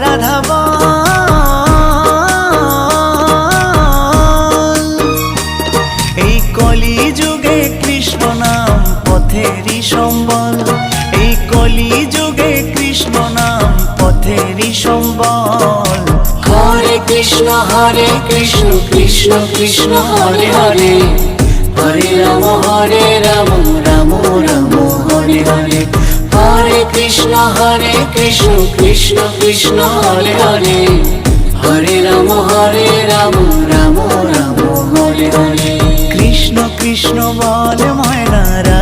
রাধা বল। এই কলি যুগে কৃষ্ণ নাম পথেরই সম্বল, এই কলি যুগে কৃষ্ণ নাম পথেরই সম্বল। হরে কৃষ্ণ কৃষ্ণ কৃষ্ণ হরে হরে, হরে রাম রাম রাম হরে হরে। হরে কৃষ্ণ কৃষ্ণ কৃষ্ণ হরে হরে, হরে রাম রাম রাম রাম হরে হরে। কৃষ্ণ কৃষ্ণ বল ময়না।